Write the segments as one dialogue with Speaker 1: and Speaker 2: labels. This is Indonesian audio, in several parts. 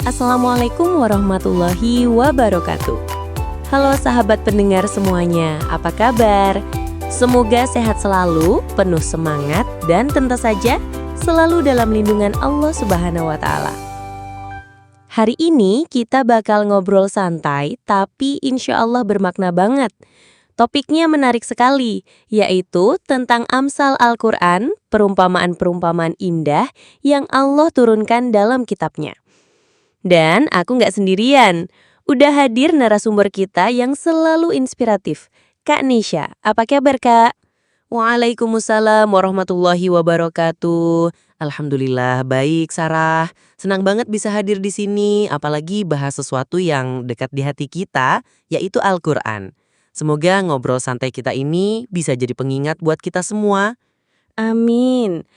Speaker 1: Assalamualaikum warahmatullahi wabarakatuh. Halo sahabat pendengar semuanya, apa kabar? Semoga sehat selalu, penuh semangat, dan tentu saja selalu dalam lindungan Allah Subhanahu wa Ta'ala. Hari ini kita bakal ngobrol santai, tapi insya Allah bermakna banget. Topiknya menarik sekali, yaitu tentang Amsal Al-Quran, perumpamaan-perumpamaan indah yang Allah turunkan dalam kitabnya. Dan aku nggak sendirian, udah hadir narasumber kita yang selalu inspiratif, Kak Nisha. Apa kabar, Kak?
Speaker 2: Waalaikumsalam warahmatullahi wabarakatuh. Alhamdulillah, baik Sarah. Senang banget bisa hadir di sini, apalagi bahas sesuatu yang dekat di hati kita, yaitu Al-Quran. Semoga ngobrol santai kita ini bisa jadi pengingat buat kita semua.
Speaker 1: Amin.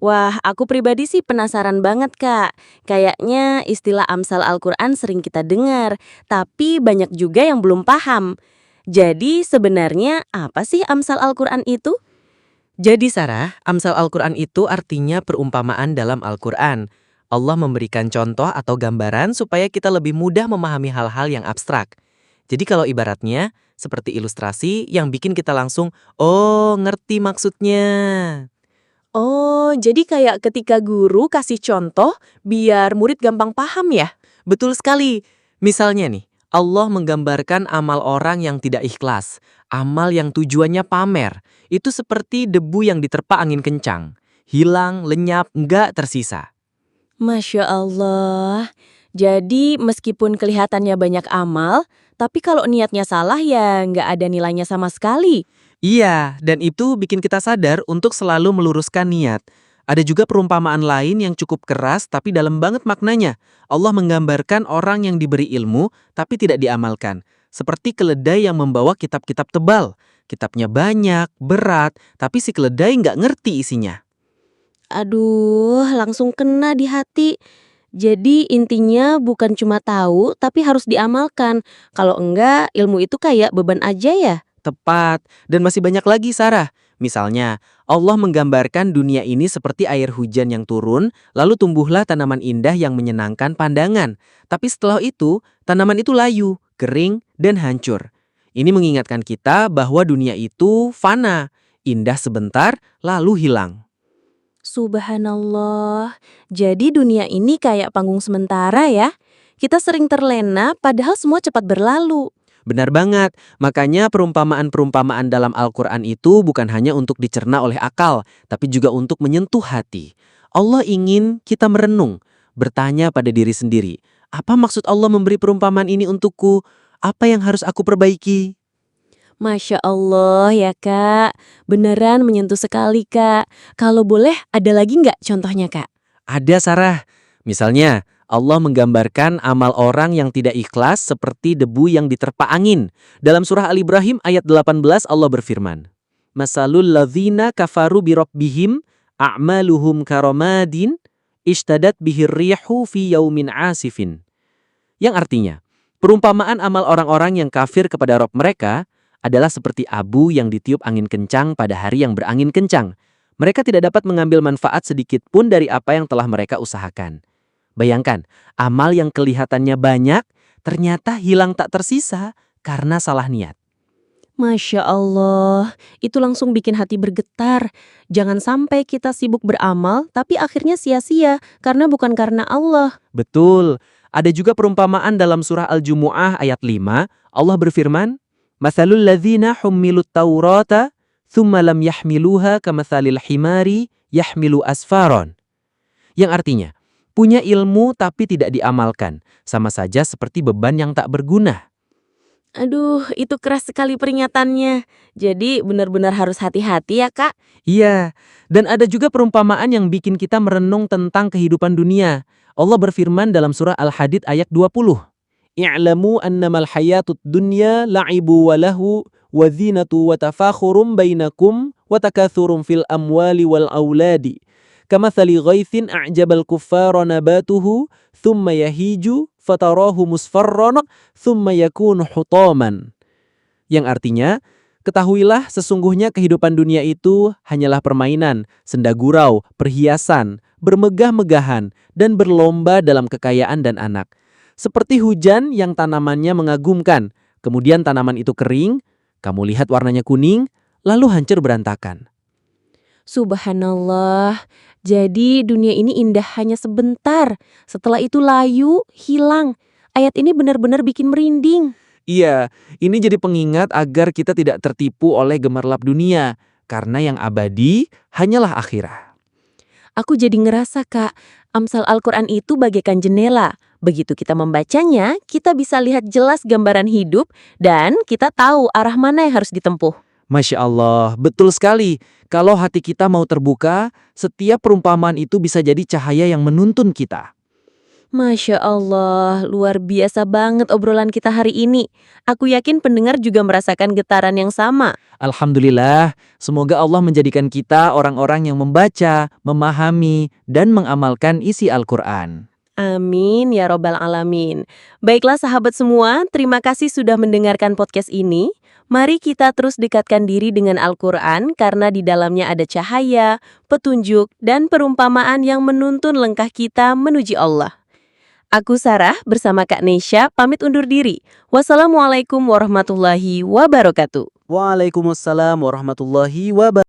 Speaker 1: Wah, aku pribadi sih penasaran banget, Kak. Kayaknya istilah Amsal Al-Quran sering kita dengar, tapi banyak juga yang belum paham. Jadi sebenarnya apa sih Amsal Al-Quran itu?
Speaker 2: Jadi Sarah, Amsal Al-Quran itu artinya perumpamaan dalam Al-Quran. Allah memberikan contoh atau gambaran supaya kita lebih mudah memahami hal-hal yang abstrak. Jadi kalau ibaratnya, seperti ilustrasi yang bikin kita langsung, oh ngerti maksudnya.
Speaker 1: Oh, jadi kayak ketika guru kasih contoh biar murid gampang paham ya?
Speaker 2: Betul sekali. Misalnya nih, Allah menggambarkan amal orang yang tidak ikhlas. Amal yang tujuannya pamer. Itu seperti debu yang diterpa angin kencang. Hilang, lenyap, nggak tersisa.
Speaker 1: Masya Allah. Jadi meskipun kelihatannya banyak amal, tapi kalau niatnya salah ya nggak ada nilainya sama sekali.
Speaker 2: Iya, dan itu bikin kita sadar untuk selalu meluruskan niat. Ada juga perumpamaan lain yang cukup keras tapi dalam banget maknanya. Allah menggambarkan orang yang diberi ilmu tapi tidak diamalkan. Seperti keledai yang membawa kitab-kitab tebal. Kitabnya banyak, berat, tapi si keledai nggak ngerti isinya.
Speaker 1: Aduh, langsung kena di hati. Jadi intinya bukan cuma tahu, tapi harus diamalkan. Kalau enggak, ilmu itu kayak beban aja ya.
Speaker 2: Tepat, dan masih banyak lagi Sarah. Misalnya, Allah menggambarkan dunia ini seperti air hujan yang turun, lalu tumbuhlah tanaman indah yang menyenangkan pandangan. Tapi setelah itu, tanaman itu layu, kering, dan hancur. Ini mengingatkan kita bahwa dunia itu fana, indah sebentar, lalu hilang.
Speaker 1: Subhanallah. Jadi dunia ini kayak panggung sementara ya. Kita sering terlena padahal semua cepat berlalu.
Speaker 2: Benar banget, makanya perumpamaan-perumpamaan dalam Al-Quran itu bukan hanya untuk dicerna oleh akal, tapi juga untuk menyentuh hati. Allah ingin kita merenung, bertanya pada diri sendiri, apa maksud Allah memberi perumpamaan ini untukku? Apa yang harus aku perbaiki?
Speaker 1: Masya Allah ya Kak. Beneran menyentuh sekali Kak. Kalau boleh ada lagi nggak contohnya Kak?
Speaker 2: Ada Sarah, misalnya Allah menggambarkan amal orang yang tidak ikhlas seperti debu yang diterpa angin. Dalam surah Al-Ibrahim ayat 18 Allah berfirman, Masalul ladzina kafaru birabbihim a'maluhum karamadin ishtadat bihir rihu fi yaumin asifin. Yang artinya, perumpamaan amal orang-orang yang kafir kepada Rabb mereka adalah seperti abu yang ditiup angin kencang pada hari yang berangin kencang. Mereka tidak dapat mengambil manfaat sedikit pun dari apa yang telah mereka usahakan. Bayangkan, amal yang kelihatannya banyak, ternyata hilang tak tersisa karena salah niat.
Speaker 1: Masya Allah, itu langsung bikin hati bergetar. Jangan sampai kita sibuk beramal, tapi akhirnya sia-sia karena bukan karena Allah.
Speaker 2: Betul, ada juga perumpamaan dalam surah Al-Jumu'ah ayat 5, Allah berfirman, Mathalul ladzina hummilut taurata, thumma lam yahmiluha kamathalil himari yahmilu asfaron. Yang artinya, punya ilmu tapi tidak diamalkan, sama saja seperti beban yang tak berguna.
Speaker 1: Aduh, itu keras sekali peringatannya. Jadi benar-benar harus hati-hati ya Kak.
Speaker 2: Iya, dan ada juga perumpamaan yang bikin kita merenung tentang kehidupan dunia. Allah berfirman dalam surah Al-Hadid ayat 20. I'lamu annamal hayatud dunya la'ibu wa lahu wa zinatu wa tafakhurum bainakum wa takathurum fil amwali wal auladi. Kamathali ghaithin a'jabal kuffara nabatuhu thumma yahiju fatarahu musfarran thumma yakunu hutaman. Yang artinya, ketahuilah sesungguhnya kehidupan dunia itu hanyalah permainan, senda gurau, perhiasan, bermegah-megahan, dan berlomba dalam kekayaan dan anak. Seperti hujan yang tanamannya mengagumkan, kemudian tanaman itu kering, kamu lihat warnanya kuning, lalu hancur berantakan.
Speaker 1: Subhanallah, jadi dunia ini indah hanya sebentar. Setelah itu layu, hilang. Ayat ini benar-benar bikin merinding.
Speaker 2: Iya, ini jadi pengingat agar kita tidak tertipu oleh gemerlap dunia, karena yang abadi hanyalah akhirat.
Speaker 1: Aku jadi ngerasa, Kak, Amsal Al-Quran itu bagaikan jendela. Begitu kita membacanya, kita bisa lihat jelas gambaran hidup dan kita tahu arah mana yang harus ditempuh.
Speaker 2: Masya Allah, betul sekali. Kalau hati kita mau terbuka, setiap perumpamaan itu bisa jadi cahaya yang menuntun kita.
Speaker 1: Masya Allah, luar biasa banget obrolan kita hari ini. Aku yakin pendengar juga merasakan getaran yang sama.
Speaker 2: Alhamdulillah, semoga Allah menjadikan kita orang-orang yang membaca, memahami, dan mengamalkan isi Al-Quran.
Speaker 1: Amin ya robbal alamin. Baiklah sahabat semua, terima kasih sudah mendengarkan podcast ini. Mari kita terus dekatkan diri dengan Al-Quran karena di dalamnya ada cahaya, petunjuk, dan perumpamaan yang menuntun langkah kita menuju Allah. Aku Sarah bersama Kak Nesya pamit undur diri. Wassalamualaikum warahmatullahi wabarakatuh.
Speaker 2: Waalaikumsalam warahmatullahi wabarakatuh.